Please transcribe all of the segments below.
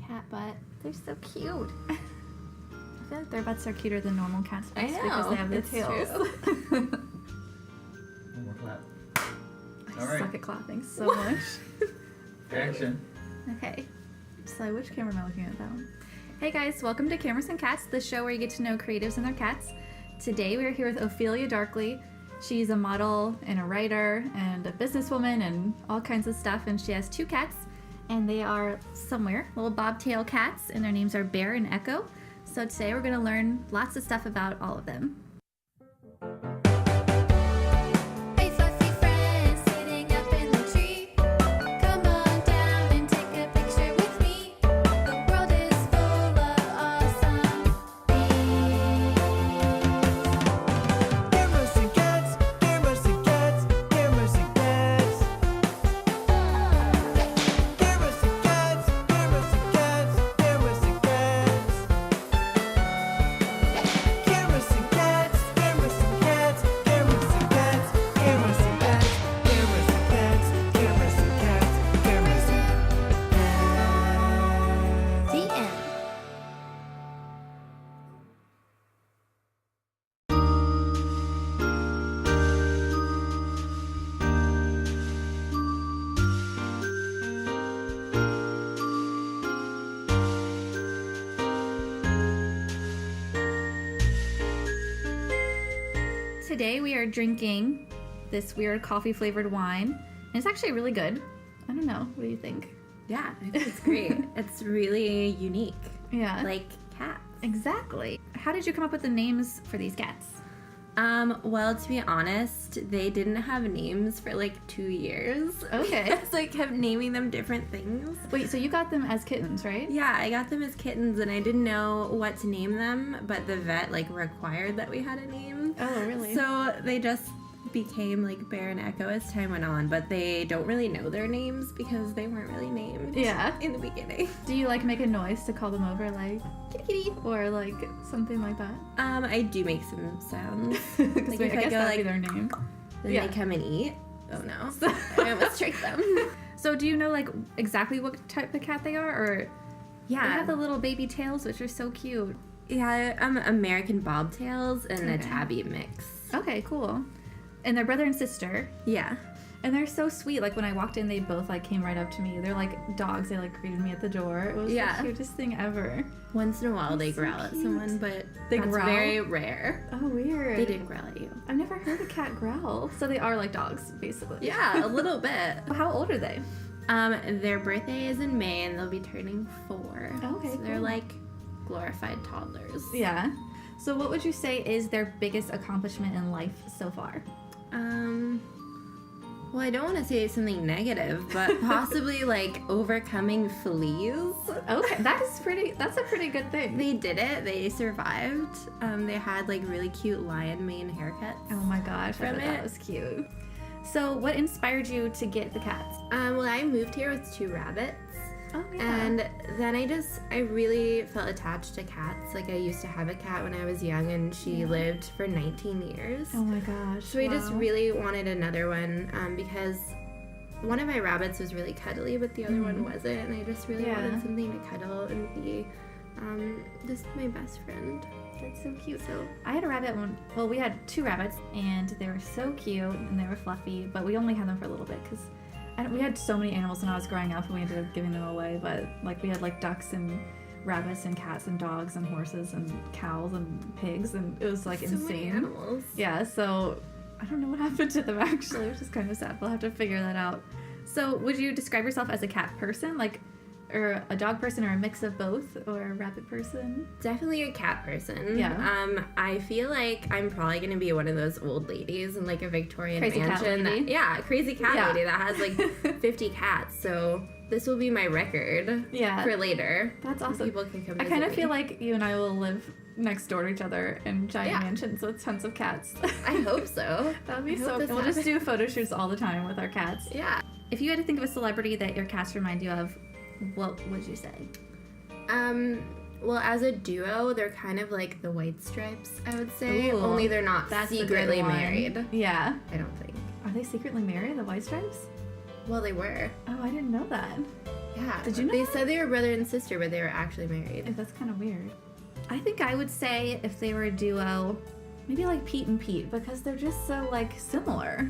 cat butt. They're so cute. I feel like their butts are cuter than normal cats' butts because they have the tails. One more clap. I suck at clapping so much. Action. Okay. So which camera am I looking at that one? Hey guys, welcome to Cameras and Cats, the show where you get to know creatives and their cats. Today we are here with Ophelia Darkly. She's a model and a writer and a businesswoman and all kinds of stuff, and she has two cats, and they are somewhere, little bobtail cats, and their names are Bear and Echo. So today we're going to learn lots of stuff about all of them. Today we are drinking this weird coffee flavored wine, and it's actually really good. I don't know, what do you think? Yeah, I think it's great. It's really unique. Yeah. Like cats. Exactly. How did you come up with the names for these cats? Well, to be honest, they didn't have names for like 2 years. Okay. So I kept naming them different things. Wait, so you got them as kittens, right? Yeah, I got them as kittens and I didn't know what to name them, but the vet like required that we had a name. Oh, really? So they just became like Bear and Echo as time went on, but they don't really know their names because they weren't really named in the beginning. Do you like make a noise to call them over, like kitty kitty, or like something like that? I do make some sounds. Like if I guess that'd be their name. Then they come and eat. Oh no. I almost tricked them. So do you know like exactly what type of cat they are, or they have the little baby tails which are so cute? Yeah, American Bobtails and a tabby mix. Okay, cool. And they're brother and sister. Yeah. And they're so sweet. Like when I walked in, they both like came right up to me. They're like dogs. They like greeted me at the door. It was the cutest thing ever. Once in a while they growl at someone, but that's growl? Very rare. Oh, weird. They didn't growl at you. I've never heard a cat growl. So they are like dogs, basically. Yeah, a little bit. How old are they? Their birthday is in May and they'll be turning 4. Okay, so they're like glorified toddlers. Yeah. So what would you say is their biggest accomplishment in life so far? Well, I don't want to say something negative, but possibly like overcoming fleas. Okay, that's a pretty good thing. They did it. They survived. They had like really cute lion mane haircuts. Oh my gosh, I bet that was cute. So what inspired you to get the cats? Well, I moved here with 2 rabbits. Oh, yeah. And then I really felt attached to cats. Like I used to have a cat when I was young and she lived for 19 years. Oh my gosh. So I just really wanted another one because one of my rabbits was really cuddly, but the other one wasn't. And I just really wanted something to cuddle and be just my best friend. That's so cute. So I had a rabbit well, we had 2 rabbits and they were so cute and they were fluffy, but we only had them for a little bit because we had so many animals when I was growing up and we ended up giving them away, but like we had like ducks and rabbits and cats and dogs and horses and cows and pigs, and it was like insane. Many animals. Yeah, so I don't know what happened to them actually, which is kind of sad. We'll have to figure that out. So would you describe yourself as a cat person, like, or a dog person, or a mix of both, or a rabbit person? Definitely a cat person. Yeah. I feel like I'm probably gonna be one of those old ladies in like a Victorian crazy mansion. Cat lady. Crazy cat lady that has like 50 cats. So this will be my record. For later. That's awesome. People can come. I kind of feel like you and I will live next door to each other in giant mansions with tons of cats. I hope so. That'd be so cool. We'll just do photo shoots all the time with our cats. Yeah. If you had to think of a celebrity that your cats remind you of, what would you say? Well, as a duo, they're kind of like the White Stripes, I would say. Ooh, only they're not that's secretly married. Yeah. I don't think. Are they secretly married, the White Stripes? Well, they were. Oh, I didn't know that. Yeah. Did you know They that? said they were brother and sister, but they were actually married. That's kind of weird. I think I would say if they were a duo, maybe like Pete and Pete, because they're just so like similar.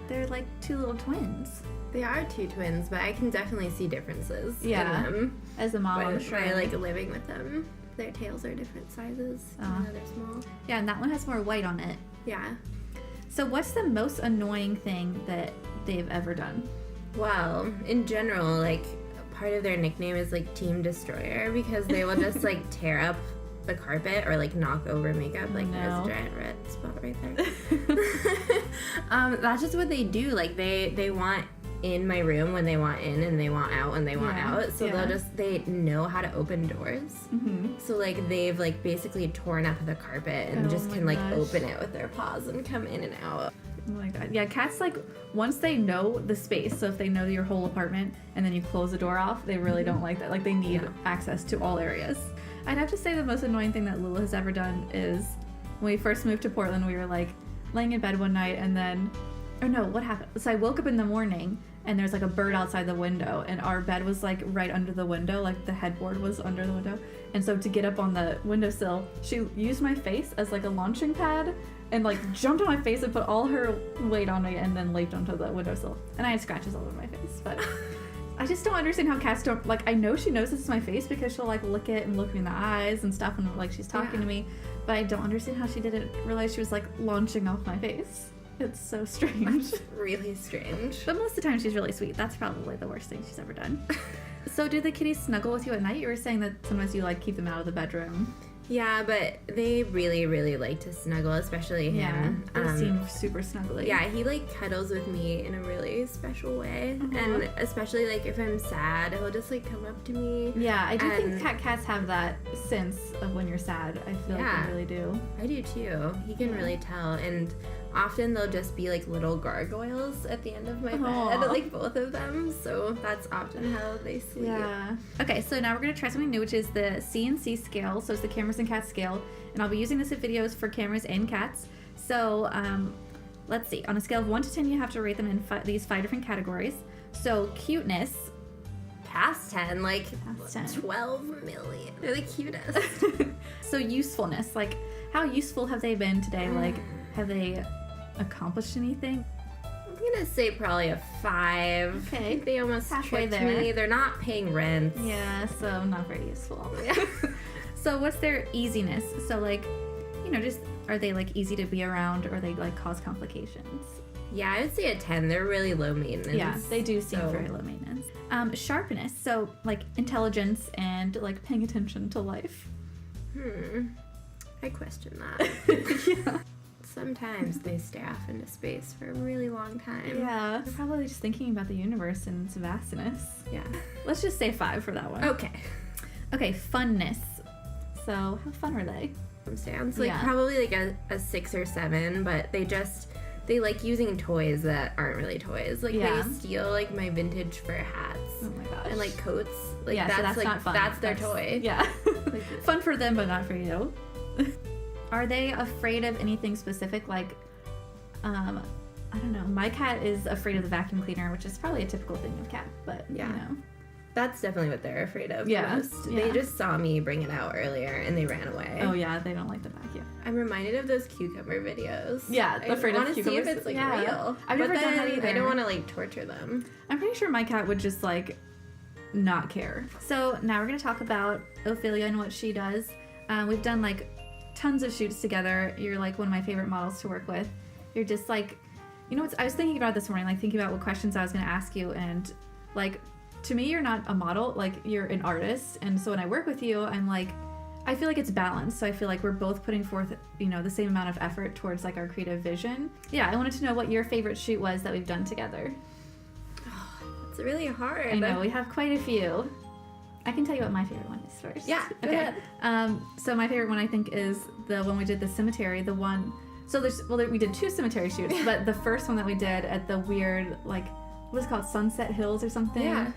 They're like two little twins. They are two twins, but I can definitely see differences Yeah. in them. As a mom, I'm sure. By like living with them. Their tails are different sizes. Even though they're small. Yeah, and that one has more white on it. Yeah. So what's the most annoying thing that they've ever done? Well, in general, like part of their nickname is like Team Destroyer because they will just like tear up the carpet or like knock over makeup. Like there's a giant red spot right there. That's just what they do. Like they want in my room when they want in and they want out when they want out. So they know how to open doors. Mm-hmm. So like they've like basically torn up the carpet and just can like open it with their paws and come in and out. Oh my god. Yeah, cats like once they know the space, so if they know your whole apartment and then you close the door off, they really don't like that. Like they need access to all areas. I'd have to say the most annoying thing that Lula has ever done is when we first moved to Portland, we were like laying in bed one night and then, or no, what happened? So I woke up in the morning and there's like a bird outside the window and our bed was like right under the window, like the headboard was under the window. And so to get up on the windowsill, she used my face as like a launching pad and like jumped on my face and put all her weight on me and then leaped onto the windowsill. And I had scratches all over my face, but I just don't understand how cats don't, like I know she knows this is my face because she'll like lick it and look me in the eyes and stuff when like she's talking to me, but I don't understand how she didn't realize she was like launching off my face. It's so strange. That's really strange. But most of the time she's really sweet. That's probably the worst thing she's ever done. So do the kitties snuggle with you at night? You were saying that sometimes you like keep them out of the bedroom. Yeah, but they really, really like to snuggle, especially him. Yeah, they seem super snuggly. Yeah, he like cuddles with me in a really special way, and especially like if I'm sad, he'll just like come up to me. Yeah, I do think cats have that sense of when you're sad. I feel like they really do. I do too. He can really tell, and often they'll just be like little gargoyles at the end of my bed, like both of them. So that's often how they sleep. Yeah. Okay, so now we're gonna try something new, which is the CNC scale. So it's the Cameras and Cats scale, and I'll be using this in videos for cameras and cats. So let's see. On a scale of 1 to 10, you have to rate them in these 5 different categories. So cuteness. Past 10, like Past 10. 12 million. They're the cutest. So usefulness, like how useful have they been today? Like have they accomplished anything? I'm gonna say probably a 5. Okay. They almost Halfway tricked there. me. They're not paying rent. Yeah, so not very useful. So what's their easiness? So like, you know, just are they like easy to be around or they like cause complications? Yeah, I would say a 10. They're really low maintenance. Yeah, they do seem very low maintenance. Sharpness, so like intelligence and like paying attention to life. I question that. Yeah. Sometimes they stare off into space for a really long time. Yeah. They're probably just thinking about the universe and its vastness. Yeah. Let's just say 5 for that one. Okay. Okay, funness. So how fun are they? Sounds like probably like a 6 or 7, but they like using toys that aren't really toys. Like they steal like my vintage fur hats. Oh my gosh. And like coats. Like so that's like not fun. that's their toy. Yeah. Fun for them but not for you. Are they afraid of anything specific? Like I don't know. My cat is afraid of the vacuum cleaner, which is probably a typical thing of cat, but you know. That's definitely what they're afraid of most. Yeah. They just saw me bring it out earlier and they ran away. Oh yeah, they don't like the vacuum. I'm reminded of those cucumber videos. Yeah, afraid of cucumbers. I want to see if it's like real. I've never done that either. I don't want to like torture them. I'm pretty sure my cat would just like not care. So now we're gonna talk about Ophelia and what she does. We've done like tons of shoots together. You're like one of my favorite models to work with. You're just like, you know what? I was thinking about this morning, like thinking about what questions I was gonna ask you, and like to me, you're not a model, like you're an artist. And so when I work with you, I'm like, I feel like it's balanced. So I feel like we're both putting forth, you know, the same amount of effort towards like our creative vision. Yeah, I wanted to know what your favorite shoot was that we've done together. Oh, it's really hard. I know, we have quite a few. I can tell you what my favorite one is first. Yeah, go ahead. So my favorite one I think is the one we did the cemetery, the one, so we did 2 cemetery shoots, but the first one that we did at the weird, like, what is it called, Sunset Hills or something? Yeah.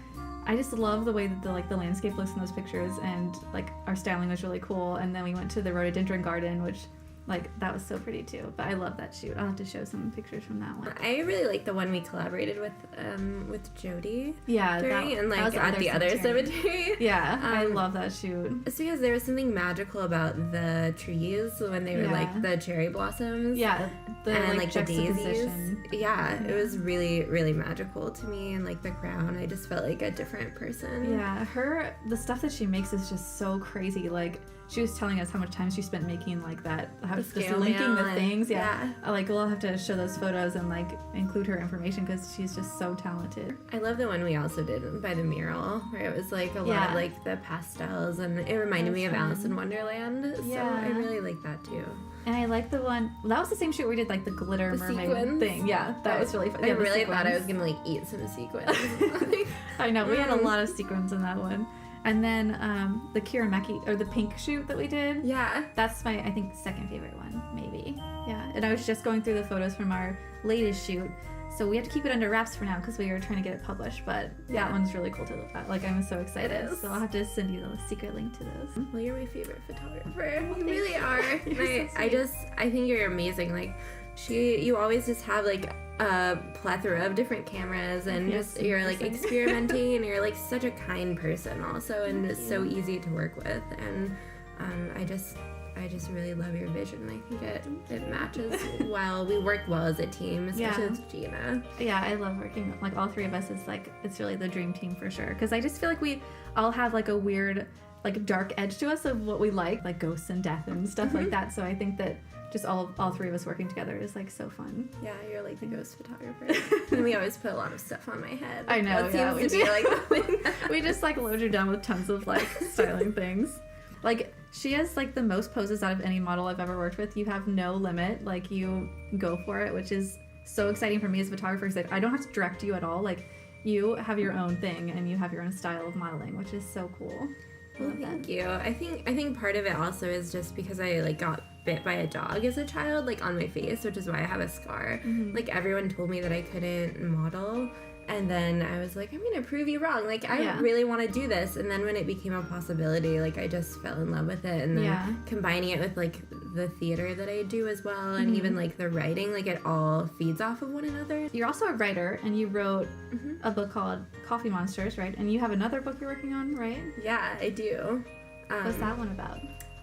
I just love the way that the landscape looks in those pictures, and like our styling was really cool. And then we went to the rhododendron garden, which Like, that was so pretty too. But I love that shoot. I'll have to show some pictures from that one. I really like the one we collaborated with Jody. Yeah, and like that was at the other cemetery. Yeah, I love that shoot. It's because there was something magical about the trees when they were like the cherry blossoms. Yeah, and like the daisies. Juxtaposition. Yeah, it was really, really magical to me. And like the crown, I just felt like a different person. Yeah, the stuff that she makes is just so crazy. Like, she was telling us how much time she spent making like that, how just linking the things. Yeah. Like, we'll have to show those photos and like include her information because she's just so talented. I love the one we also did by the mural where it was like a lot of like the pastels, and it reminded me of Alice in Wonderland. So I really like that too. And I like the one, that was the same shoot where we did like the glitter mermaid sequins thing. Yeah, that was really fun. I really thought I was gonna like eat some sequins. I know, we had a lot of sequins in that one. And then the Kirameki, or the pink shoot that we did. Yeah. That's my, I think, second favorite one, maybe. Yeah. And I was just going through the photos from our latest shoot. So we have to keep it under wraps for now because we were trying to get it published. But that one's really cool to look at. Like, I'm so excited. So I'll have to send you the secret link to those. Well, you're my favorite photographer. You really are. I think you're amazing. Like, you always just have like a plethora of different cameras, and you're like experimenting, and you're like such a kind person also, and it's so easy to work with, and I just really love your vision. I think it matches well. We work well as a team, especially with Gina. Yeah, I love working, like, all three of us is like, it's really the dream team for sure, because I just feel like we all have like a weird, like, dark edge to us of what we like ghosts and death and stuff like that. So I think that just all three of us working together is like so fun. Yeah, you're like the ghost photographer. And we always put a lot of stuff on my head. I know, that seems to be like the thing. We just like load you down with tons of like styling things. Like, she has like the most poses out of any model I've ever worked with. You have no limit. Like, you go for it, which is so exciting for me as a photographer. Because like, I don't have to direct you at all. Like, you have your own thing and you have your own style of modeling, which is so cool. Well, thank you. I think part of it also is just because I like got bit by a dog as a child, like on my face, which is why I have a scar. Like, everyone told me that I couldn't model, and then I was like, I'm gonna prove you wrong. Like, I really want to do this. And then when it became a possibility, like, I just fell in love with it. And then combining it with like the theater that I do as well, and even like the writing, like, it all feeds off of one another. You're also a writer, and you wrote a book called Coffee Monsters, right? And you have another book you're working on, right? Yeah, I do. What's that one about?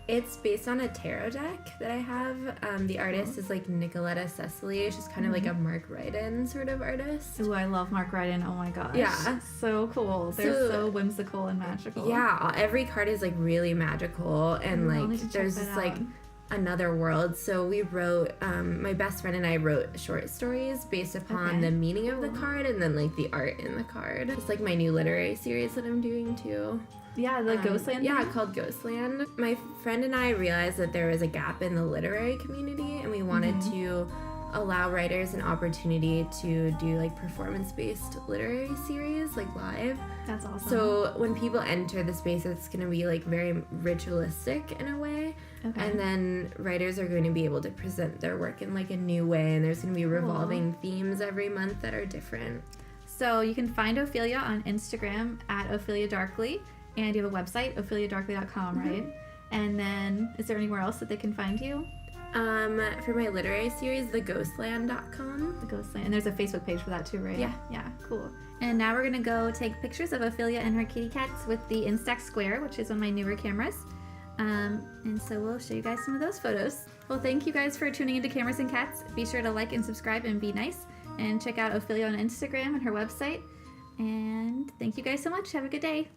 It's based on a tarot deck that I have. The artist is like Nicoletta Cecily. She's kind of like a Mark Ryden sort of artist. Ooh, I love Mark Ryden. Oh my gosh. Yeah. So cool. They're so whimsical and magical. Yeah, every card is like really magical, and like there's just like another world. So we wrote, my best friend and I wrote short stories based upon the meaning of the card, and then like the art in the card. It's like my new literary series that I'm doing too. Yeah, the Ghostland. Yeah, called Ghostland. My friend and I realized that there was a gap in the literary community, and we wanted to allow writers an opportunity to do like performance-based literary series, like live. That's awesome. So when people enter the space, it's going to be like very ritualistic in a way. And then writers are going to be able to present their work in like a new way, and there's going to be revolving themes every month that are different. So you can find Ophelia on Instagram at Ophelia Darkly. And you have a website, opheliadarkly.com, right? And then, is there anywhere else that they can find you? For my literary series, theghostland.com. The Ghostland. And there's a Facebook page for that too, right? Yeah. Yeah, cool. And now we're going to go take pictures of Ophelia and her kitty cats with the Instax Square, which is one of my newer cameras. And so we'll show you guys some of those photos. Well, thank you guys for tuning into Cameras and Cats. Be sure to like and subscribe and be nice. And check out Ophelia on Instagram and her website. And thank you guys so much. Have a good day.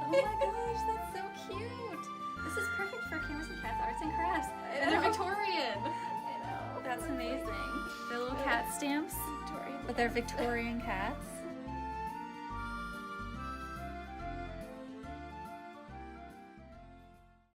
Oh my gosh, that's so cute. This is perfect for Cameras and Cats Arts and Crafts. And they're Victorian. I know. That's amazing. They're little cat stamps, Victorian. but they're Victorian cats.